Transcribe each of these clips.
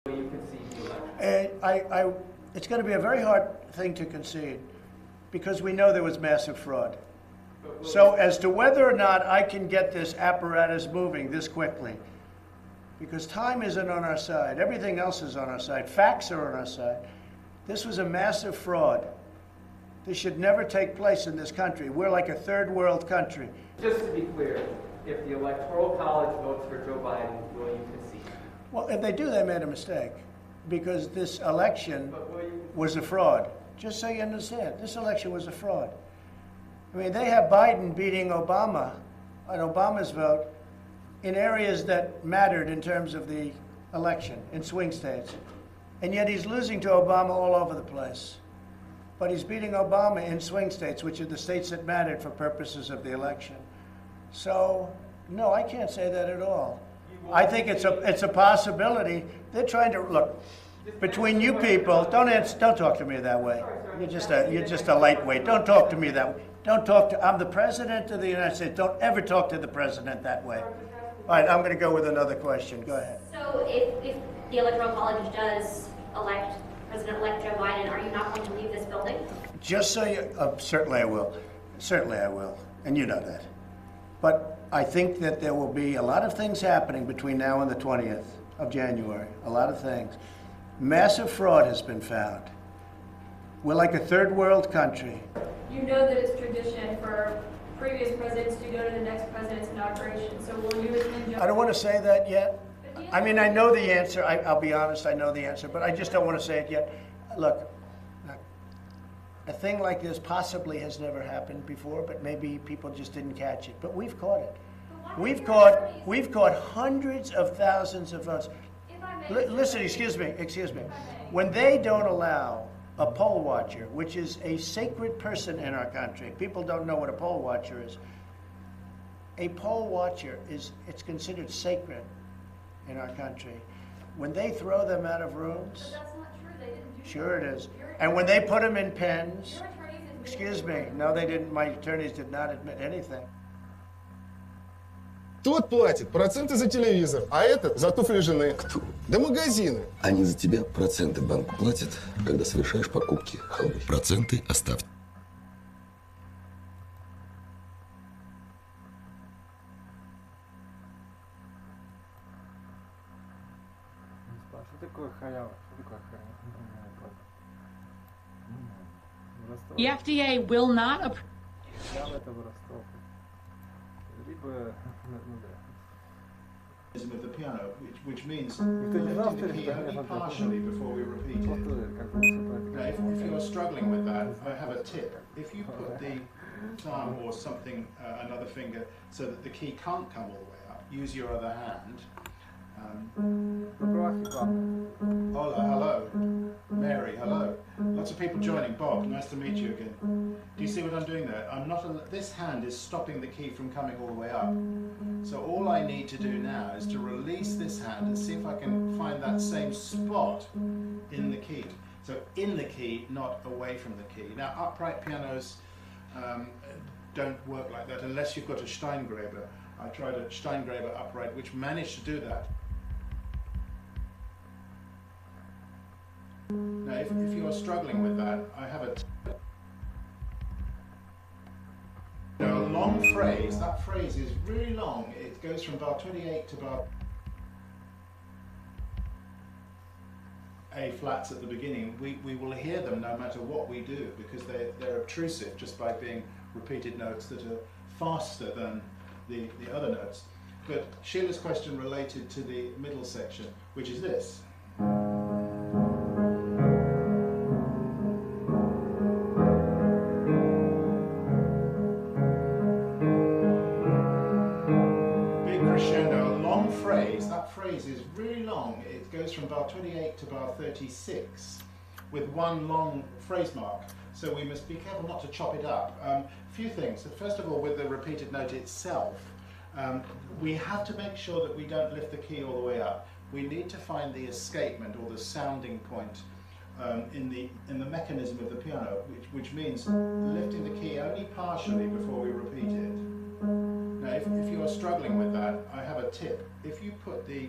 You concede the election. It's going to be a very hard thing to concede because we know there was massive fraud. So as to whether or not I can get this apparatus moving this quickly, because time isn't on our side, everything else is on our side, facts are on our side. This was a massive fraud. This should never take place in this country. We're like a third world country. Just to be clear, if the Electoral College votes for Joe Biden, will you concede? Well, if they do, they made a mistake because this election was a fraud. Just so you understand, this election was a fraud. I mean, they have Biden beating Obama on Obama's vote in areas that mattered in terms of the election, in swing states. And yet he's losing to Obama all over the place. But he's beating Obama in swing states, which are the states that mattered for purposes of the election. So, no, I can't say that at all. I think it's a possibility. They're trying to, look, between you people, don't talk to me that way. You're just a lightweight. Don't talk to me that way. I'm the President of the United States. Don't ever talk to the President that way. All right, I'm going to go with another question. Go ahead. So if the Electoral College does elect President-elect Joe Biden, are you not going to leave this building? Just so you, certainly I will. Certainly I will. And you know that. But I think that there will be a lot of things happening between now and the 20th of January. A lot of things. Massive fraud has been found. We're like a third world country. You know that it's tradition for previous presidents to go to the next president's inauguration, so will you attend? I don't want to say that yet. I mean, I know the answer. I'll be honest, I know the answer, but I just don't want to say it yet. Look, a thing like this possibly has never happened before, but maybe people just didn't catch it. But we've caught it. We've caught hundreds of thousands of votes. Listen, excuse me. When they don't allow a poll watcher, which is a sacred person in our country, people don't know what a poll watcher is. A poll watcher it's considered sacred in our country. When they throw them out of rooms, But that's not true. They didn't do sure that. it is. And when they put them in pens, Your attorneys admitted excuse that. me, no they didn't, my attorneys did not admit anything. Тот платит проценты за телевизор, а этот за туфли жены. Кто? Да магазины. Они за тебя проценты банку платят, когда совершаешь покупки халвы. Проценты оставь. Что такое халява? Что такое халява? The FDA will not approve. Халява это воровство. Либо, ну да. Of the piano, which means Никто не знал, lifting что the key это only partially before we repeat it. Просто как бы Now, if you are struggling with that, I have a tip. If you put the thumb or something, another finger, so that the key can't come all the way up, use your other hand. Hola, hello. Mary, hello. Lots of people joining. Bob, nice to meet you again. Do you see what I'm doing there? This hand is stopping the key from coming all the way up. So all I need to do now is to release this hand and see if I can find that same spot in the key. So in the key, not away from the key. Now upright pianos don't work like that unless you've got a Steingräber. I tried a Steingräber upright which managed to do that. Now, if you are struggling with that, I have a long phrase. That phrase is really long. It goes from bar 28 to bar A flats at the beginning. We will hear them no matter what we do because they're obtrusive just by being repeated notes that are faster than the other notes. But Sheila's question related to the middle section, which is this. That phrase is really long. It goes from bar 28 to bar 36 with one long phrase mark. So we must be careful not to chop it up. A few things. First of all, with the repeated note itself, we have to make sure that we don't lift the key all the way up. We need to find the escapement or the sounding point in the mechanism of the piano, which means lifting the key only partially before we repeat it. Now, if you are struggling with that, I have a tip. If you put the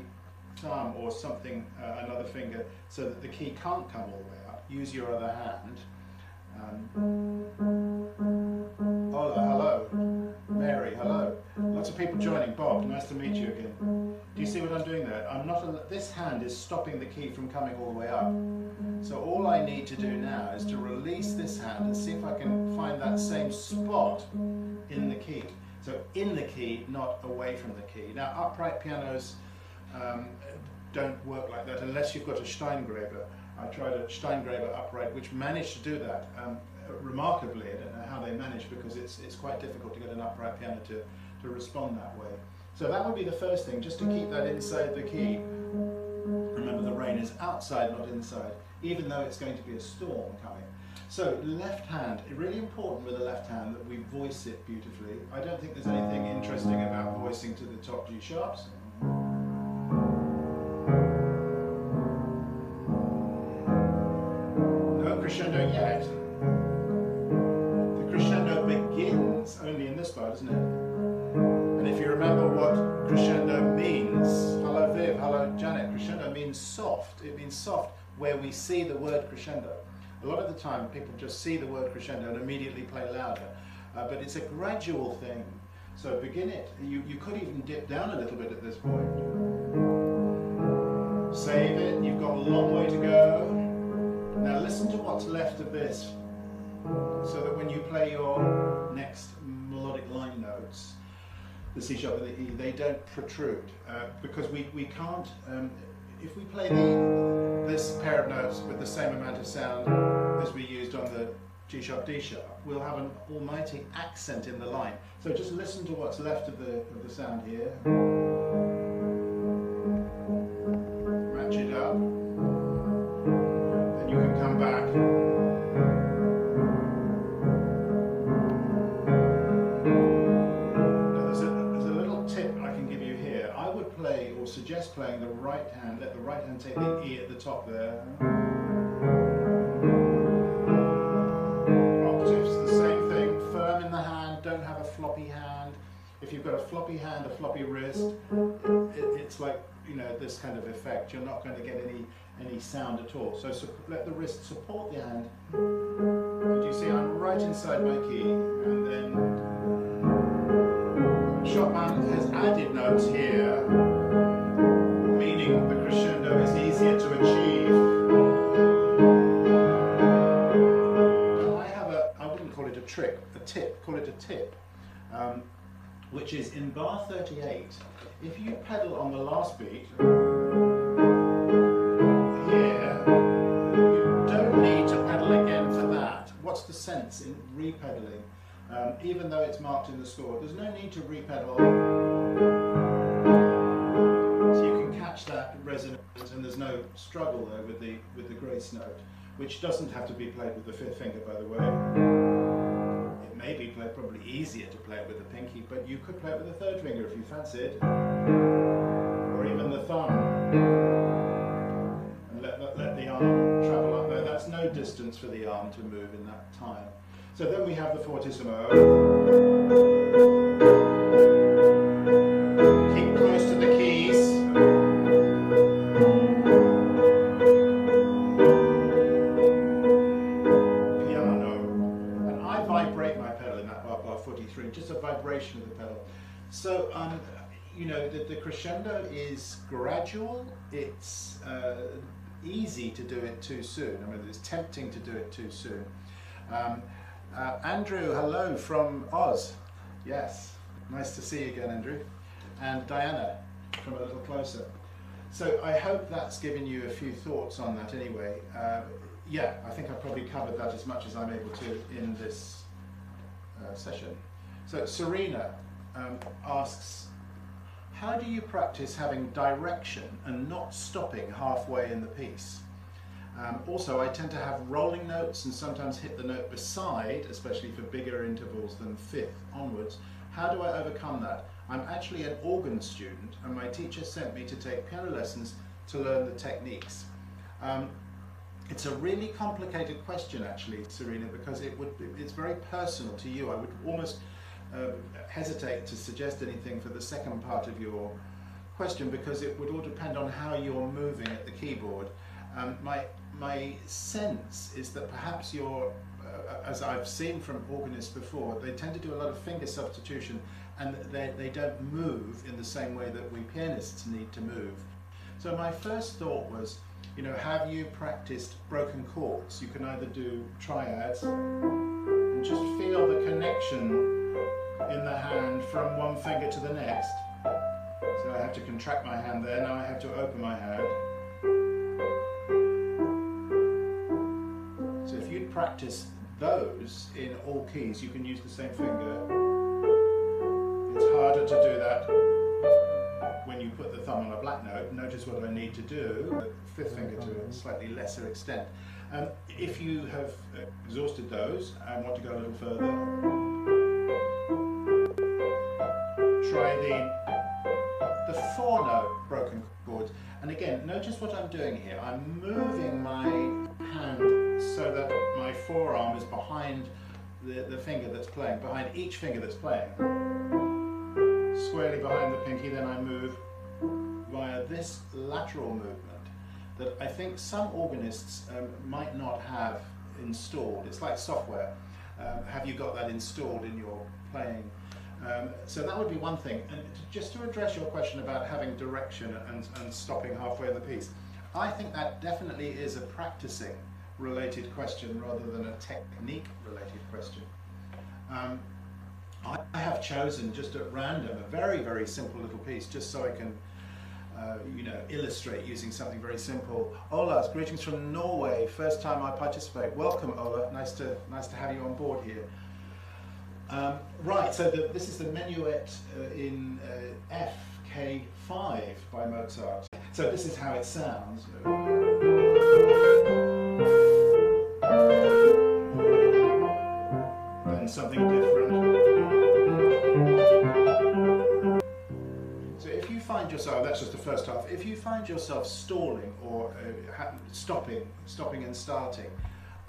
thumb or something, another finger, so that the key can't come all the way up. Use your other hand. Hola, hello. Mary, hello. Lots of people joining. Bob, nice to meet you again. Do you see what I'm doing there? This hand is stopping the key from coming all the way up. So all I need to do now is to release this hand and see if I can find that same spot in the key. So in the key, not away from the key. Now upright pianos don't work like that unless you've got a Steingraber. I tried a Steingraber upright which managed to do that remarkably. I don't know how they managed, because it's quite difficult to get an upright piano to respond that way. So that would be the first thing, just to keep that inside the key. Remember, the rain is outside, not inside, even though it's going to be a storm coming. So left hand, really important with the left hand that we voice it beautifully. I don't think there's anything interesting about voicing to the top G sharps. No crescendo yet. The crescendo begins only in this part, isn't it? And if you remember what crescendo means, hello Viv, hello Janet, crescendo means soft. It means soft where we see the word crescendo. A lot of the time people just see the word crescendo and immediately play louder, but it's a gradual thing. So begin it. You could even dip down a little bit at this point. Save it, you've got a long way to go. Now listen to what's left of this, so that when you play your next melodic line notes, the C sharp and the E, they don't protrude, because we can't, if we play this pair of notes with the same amount of sound as we used on the G sharp, D sharp, we'll have an almighty accent in the line. So just listen to what's left of the sound here. Match it up. Then you can come back. Now there's a little tip I can give you here. I would play, or suggest playing the right hand, let the right hand take the E at the top there. Octaves, the same thing, firm in the hand, don't have a floppy hand. If you've got a floppy hand, a floppy wrist, it's like, you know, this kind of effect. You're not going to get any sound at all. So let the wrist support the hand. And you see I'm right inside my key, and then Chopin has added notes here, meaning the crescendo is easier to achieve. Now I wouldn't call it a trick, a tip, call it a tip, which is in bar 38, if you pedal on the last beat, here, you don't need to pedal again for that. What's the sense in repedaling? Even though it's marked in the score, there's no need to repedal. So you can catch that resonance, and there's no struggle there with the grace note, which doesn't have to be played with the fifth finger, by the way. It may be played probably easier to play it with the pinky, but you could play it with the third finger if you fancy it, or even the thumb, and let the arm travel up there. That's no distance for the arm to move in that time. So then we have the fortissimo. Keep close to the keys. Piano. And I vibrate my pedal in that bar 43, just a vibration of the pedal. So, you know, the crescendo is gradual. It's easy to do it too soon. I mean, it's tempting to do it too soon. Andrew, hello from Oz. Yes, nice to see you again, Andrew. And Diana, from a little closer. So I hope that's given you a few thoughts on that anyway. Yeah, I think I've probably covered that as much as I'm able to in this session. So Serena asks, how do you practice having direction and not stopping halfway in the piece? Also, I tend to have rolling notes and sometimes hit the note beside, especially for bigger intervals than fifth onwards. How do I overcome that? I'm actually an organ student, and my teacher sent me to take piano lessons to learn the techniques. It's a really complicated question, actually, Serena, because it's very personal to you. I would almost hesitate to suggest anything for the second part of your question because it would all depend on how you're moving at the keyboard. My sense is that perhaps you're, as I've seen from organists before, they tend to do a lot of finger substitution and they don't move in the same way that we pianists need to move. So my first thought was, you know, have you practiced broken chords? You can either do triads and just feel the connection in the hand from one finger to the next. So I have to contract my hand there, now I have to open my hand. So if you practice those in all keys, you can use the same finger. It's harder to do that when you put the thumb on a black note. Notice what I need to do, the fifth finger to a slightly lesser extent. If you have exhausted those and want to go a little further, try the 4-note broken chords. And again, notice what I'm doing here. I'm moving my hand so that my forearm is behind the finger that's playing, behind each finger that's playing. Squarely behind the pinky, then I move via this lateral movement that I think some organists might not have installed. It's like software. Have you got that installed in your playing? So that would be one thing. And just to address your question about having direction and stopping halfway in the piece, I think that definitely is a practicing related question rather than a technique related question. I have chosen just at random a very, very simple little piece just so I can you know, illustrate using something very simple. Ola's greetings from Norway. First time I participate. Welcome, Ola. Nice to have you on board here. Right, so this is the minuet in FK5 by Mozart. So this is how it sounds. Then something different. So if you find yourself, that's just the first half, if you find yourself stalling or stopping and starting,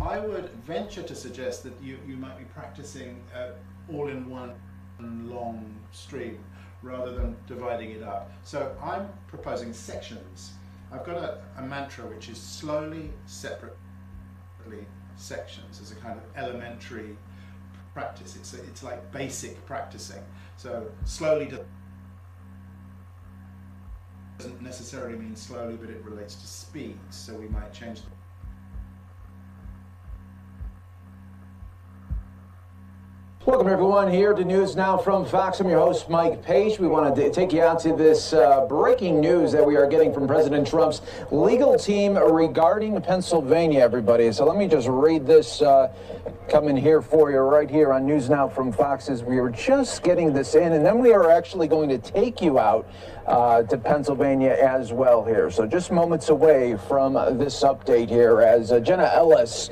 I would venture to suggest that you might be practicing all in one long stream rather than dividing it up. So I'm proposing sections. I've got a mantra which is slowly, separately sections as a kind of elementary practice. It's like basic practicing. So slowly doesn't necessarily mean slowly, but it relates to speed. So we might change the Welcome everyone here to News Now from Fox. I'm your host Mike Page. We want to take you out to this breaking news that we are getting from President Trump's legal team regarding Pennsylvania, everybody. So let me just read this coming here for you right here on News Now from Fox as we were just getting this in, and then we are actually going to take you out to Pennsylvania as well here. So just moments away from this update here as Jenna Ellis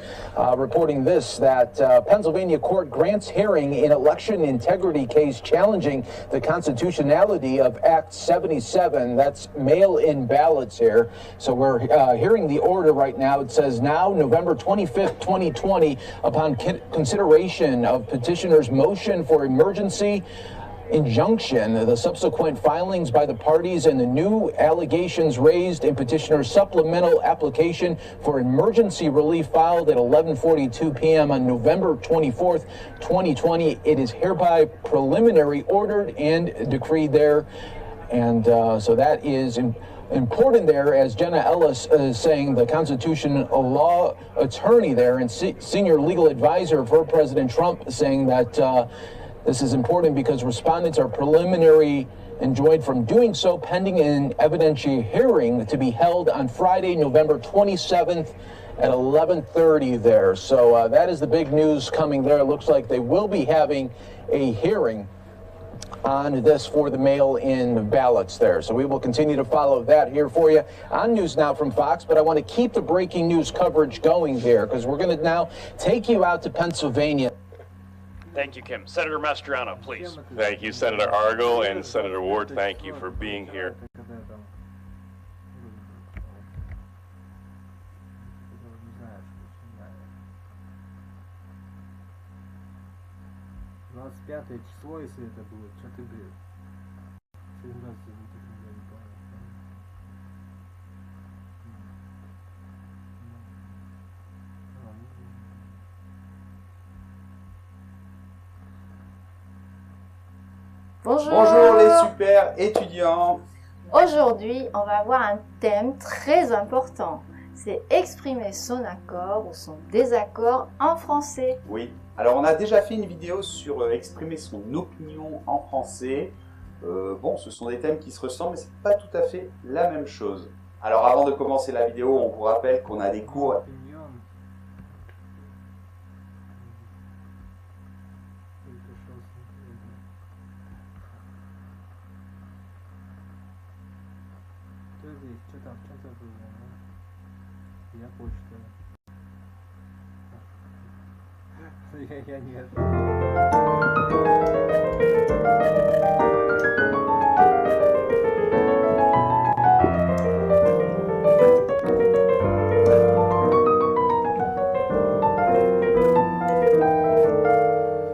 reporting this, that Pennsylvania court grants hearing in election integrity case challenging the constitutionality of Act 77. That's mail-in ballots here. So we're hearing the order right now. It says now, November 25th, 2020, upon consideration of petitioner's motion for emergency injunction, the subsequent filings by the parties, and the new allegations raised in petitioner's supplemental application for emergency relief filed at 11:42 p.m. on November 24th, 2020. It is hereby preliminary ordered and decreed there. And so that is important there, as Jenna Ellis is saying, the constitutional law attorney there and senior legal advisor for President Trump, saying that this is important because respondents are preliminary enjoined from doing so pending an evidentiary hearing to be held on Friday, November 27th at 11:30 there. So that is the big news coming there. It looks like they will be having a hearing on this for the mail-in ballots there. So we will continue to follow that here for you on News Now from Fox. But I want to keep the breaking news coverage going here because we're going to now take you out to Pennsylvania. Thank you, Kim. Senator Mastriano, please. Thank you, Senator Argyle and Senator Ward. Thank you for being here. Bonjour. Bonjour les super étudiants. Aujourd'hui, on va voir un thème très important. C'est exprimer son accord ou son désaccord en français. Oui, alors on a déjà fait une vidéo sur exprimer son opinion en français. Bon, ce sont des thèmes qui se ressemblent, mais c'est pas tout à fait la même chose. Alors avant de commencer la vidéo, on vous rappelle qu'on a des cours.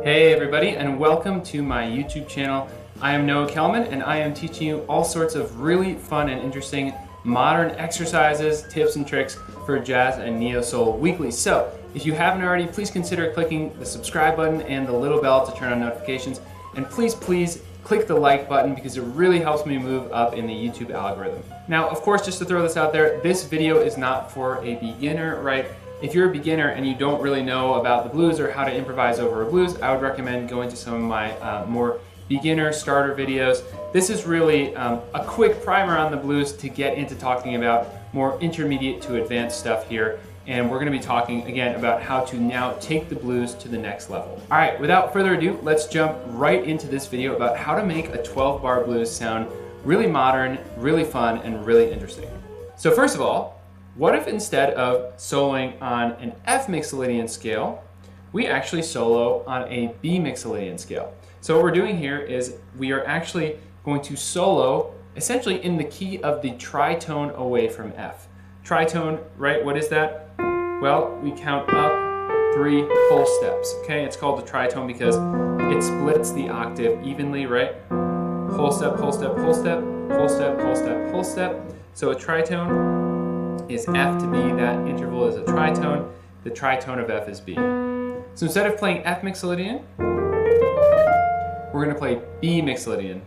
Hey everybody, and welcome to my YouTube channel. I am Noah Kelman, and I am teaching you all sorts of really fun and interesting modern exercises, tips, and tricks for jazz and neo-soul weekly. So if you haven't already, please consider clicking the subscribe button and the little bell to turn on notifications. And please click the like button because it really helps me move up in the YouTube algorithm. Now, of course, just to throw this out there, this video is not for a beginner, right? If you're a beginner and you don't really know about the blues or how to improvise over a blues, I would recommend going to some of my more beginner starter videos. This is really a quick primer on the blues to get into talking about more intermediate to advanced stuff here. And we're going to be talking again about how to now take the blues to the next level. All right, without further ado, let's jump right into this video about how to make a 12-bar blues sound really modern, really fun, and really interesting. So first of all, what if instead of soloing on an F mixolydian scale, we actually solo on a B mixolydian scale? So what we're doing here is we are actually going to solo essentially in the key of the tritone away from F. Tritone, right, what is that? Well, we count up 3 whole steps, okay? It's called the tritone because it splits the octave evenly, right? Whole step, whole step, whole step, whole step, whole step, whole step. So a tritone is F to B, that interval is a tritone. The tritone of F is B. So instead of playing F mixolydian, we're going to play B mixolydian.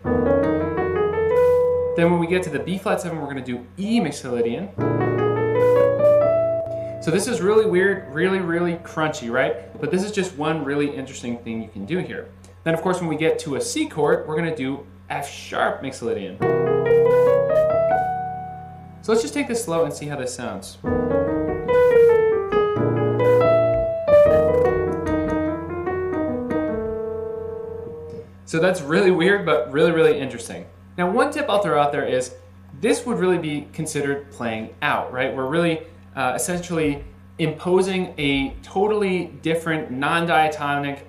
Then when we get to the B flat 7, we're going to do E mixolydian. So this is really weird, really crunchy, right? But this is just one really interesting thing you can do here. Then of course when we get to a C chord, we're going to do F sharp mixolydian. So let's just take this slow and see how this sounds. So that's really weird, but really interesting. Now one tip I'll throw out there is this would really be considered playing out, right? We're really essentially imposing a totally different non-diatonic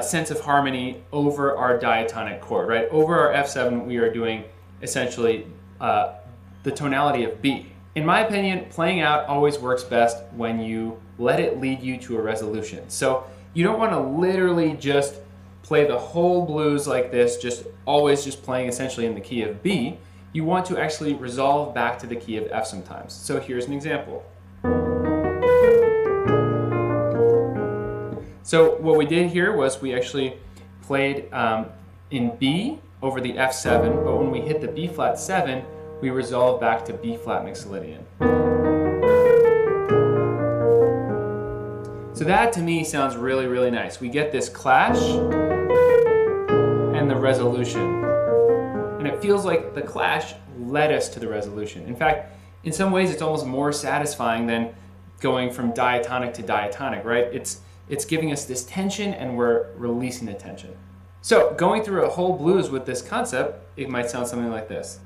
sense of harmony over our diatonic chord, right? Over our F7 we are doing essentially the tonality of B. In my opinion, playing out always works best when you let it lead you to a resolution. So you don't want to literally just play the whole blues like this, always just playing essentially in the key of B. You want to actually resolve back to the key of F sometimes. So here's an example. So what we did here was we actually played in B over the F7, but when we hit the B flat 7, we resolve back to B flat mixolydian. So that to me sounds really nice. We get this clash and the resolution. And it feels like the clash led us to the resolution. In fact, in some ways it's almost more satisfying than going from diatonic to diatonic, right? It's giving us this tension and we're releasing the tension. So going through a whole blues with this concept, it might sound something like this.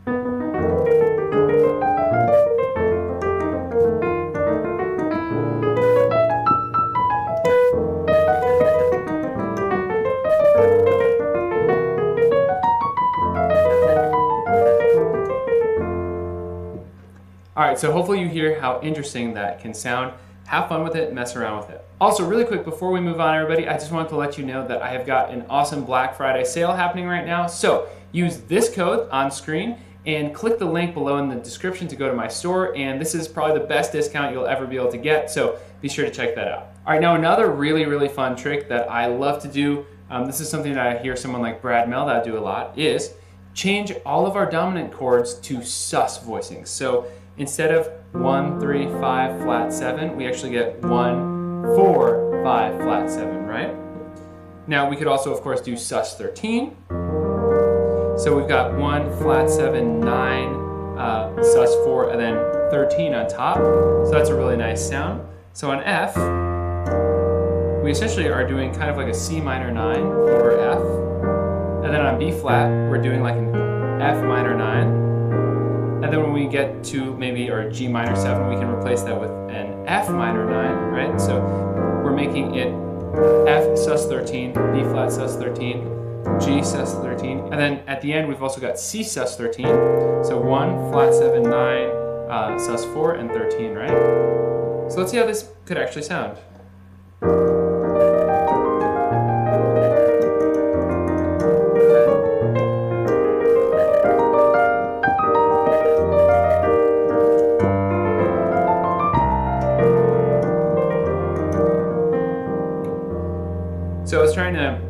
All right, so hopefully you hear how interesting that can sound. Have fun with it, mess around with it. Also, really quick, before we move on, everybody, I just wanted to let you know that I have got an awesome Black Friday sale happening right now. So use this code on screen and click the link below in the description to go to my store, and this is probably the best discount you'll ever be able to get, so be sure to check that out. All right, now another really fun trick that I love to do, this is something that I hear someone like Brad Meldau do a lot, is change all of our dominant chords to sus voicings. So instead of 1, 3, 5, flat 7, we actually get 1, 4, 5, flat 7, right? Now we could also, of course, do sus 13. So we've got 1, flat 7, 9, sus 4, and then 13 on top. So that's a really nice sound. So on F, we essentially are doing kind of like a C minor 9 over F. And then on B flat, we're doing like an F minor 9. And then when we get to maybe our G minor 7, we can replace that with an F minor 9, right? So we're making it F sus 13, B flat sus 13, G sus 13, and then at the end we've also got C sus 13. So 1, flat 7, 9, sus 4, and 13, right? So let's see how this could actually sound. So I was trying to,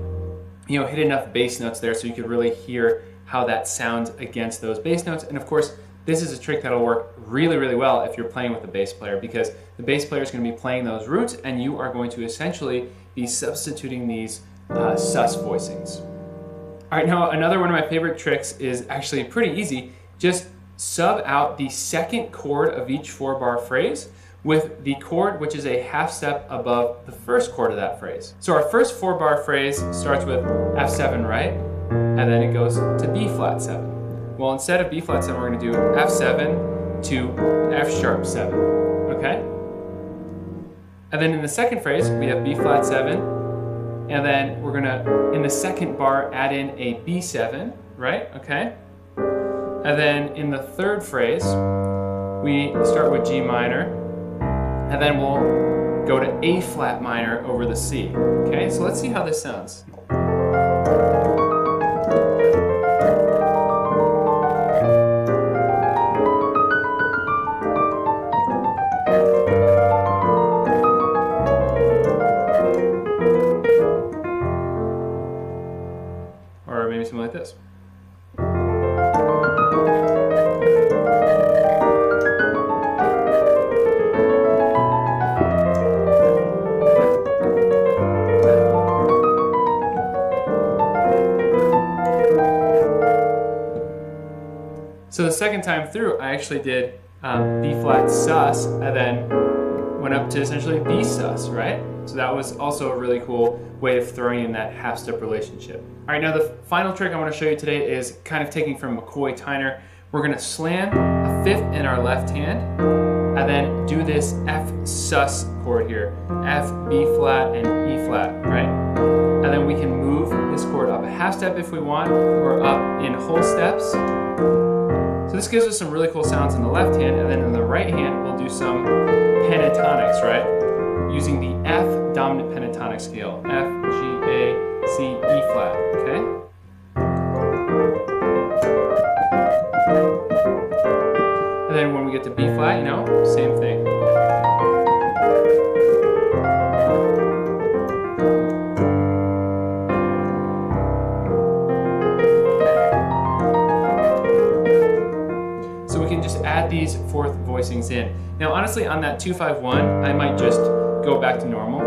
hit enough bass notes there so you could really hear how that sounds against those bass notes. And of course, this is a trick that'll work really well if you're playing with a bass player, because the bass player is going to be playing those roots and you are going to essentially be substituting these sus voicings. All right, now another one of my favorite tricks is actually pretty easy. Just sub out the second chord of each 4-bar phrase with the chord which is a half step above the first chord of that phrase. So our first 4-bar phrase starts with F7, right? And then it goes to B flat 7. Well, instead of B flat 7, we're going to do F7 to F sharp 7, okay? And then in the second phrase, we have B flat 7, and then we're going to, in the second bar, add in a B7, right? Okay? And then in the third phrase, we start with G minor, and then we'll go to A flat minor over the C. Okay, so let's see how this sounds. Or maybe something like this. So the second time through, I actually did B flat sus, and then went up to essentially B sus, right? So that was also a really cool way of throwing in that half-step relationship. All right, now the final trick I want to show you today is kind of taking from McCoy Tyner. We're going to slam a fifth in our left hand, and then do this F sus chord here, F, B flat, and E flat, right? And then we can move this chord up a half step if we want, or up in whole steps. So this gives us some really cool sounds in the left hand, and then in the right hand we'll do some pentatonics, right? Using the F dominant pentatonic scale, F, G, A, C, E flat, okay? And then when we get to B flat, same thing. Add these fourth voicings in. Now honestly, on that 2-5-1, I might just go back to normal.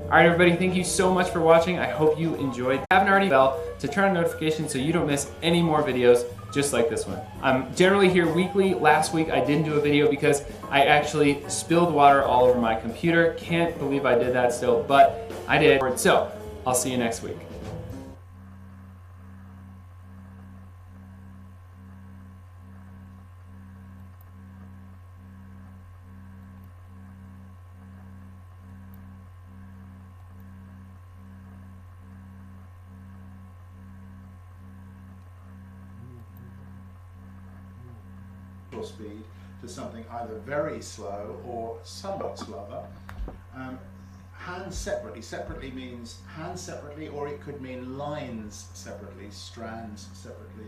All right, everybody, thank you so much for watching. I hope you enjoyed. If you haven't already, bell to turn on notifications so you don't miss any more videos just like this one. I'm generally here weekly. Last week I didn't do a video because I actually spilled water all over my computer. Can't believe I did that still, but I did. So I'll see you next week. usual speed to something either very slow or somewhat slower. Hands separately. Separately means hands separately, or it could mean lines separately, strands separately.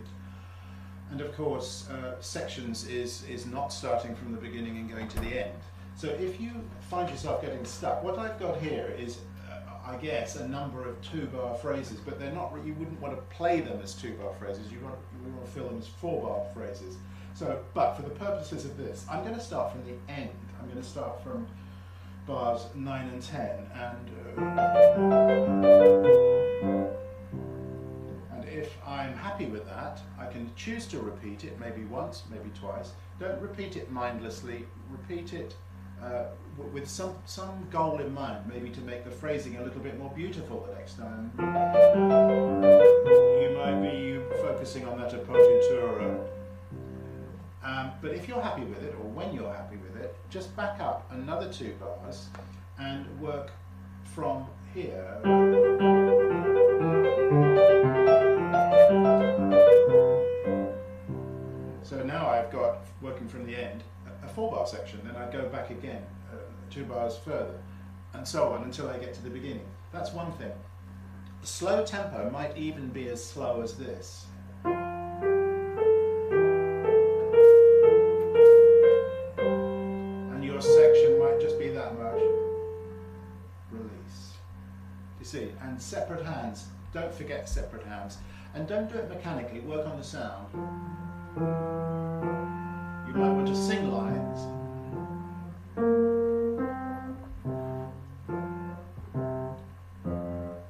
And of course, sections is not starting from the beginning and going to the end. So if you find yourself getting stuck, what I've got here is, I guess, a number of 2-bar phrases, but they're not. You wouldn't want to play them as 2-bar phrases. You want to fill them as 4-bar phrases. So, but for the purposes of this, I'm going to start from the end. I'm going to start from bars 9 and 10, and if I'm happy with that, I can choose to repeat it, maybe once, maybe twice. Don't repeat it mindlessly. Repeat it with some goal in mind, maybe to make the phrasing a little bit more beautiful the next time. You might be focusing on that appoggiatura. But if you're happy with it, or when you're happy with it, just back up another 2 bars and work from here. So now I've got, working from the end, a 4-bar section, then I go back again 2 bars further, and so on until I get to the beginning. That's one thing. The slow tempo might even be as slow as this. Section might just be that much. Release. You see, and separate hands. Don't forget separate hands. And don't do it mechanically, work on the sound. You might want to sing lines.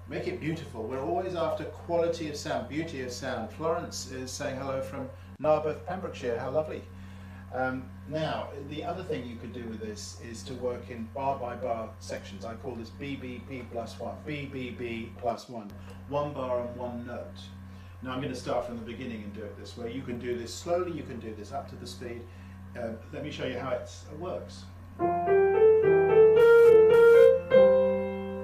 Make it beautiful. We're always after quality of sound, beauty of sound. Florence is saying hello from Narberth, Pembrokeshire. How lovely. Now, the other thing you could do with this is to work in bar by bar sections. I call this BBB plus 1, BBB plus 1, 1 bar and 1 note. Now I'm going to start from the beginning and do it this way. You can do this slowly, you can do this up to the speed. Let me show you how it works.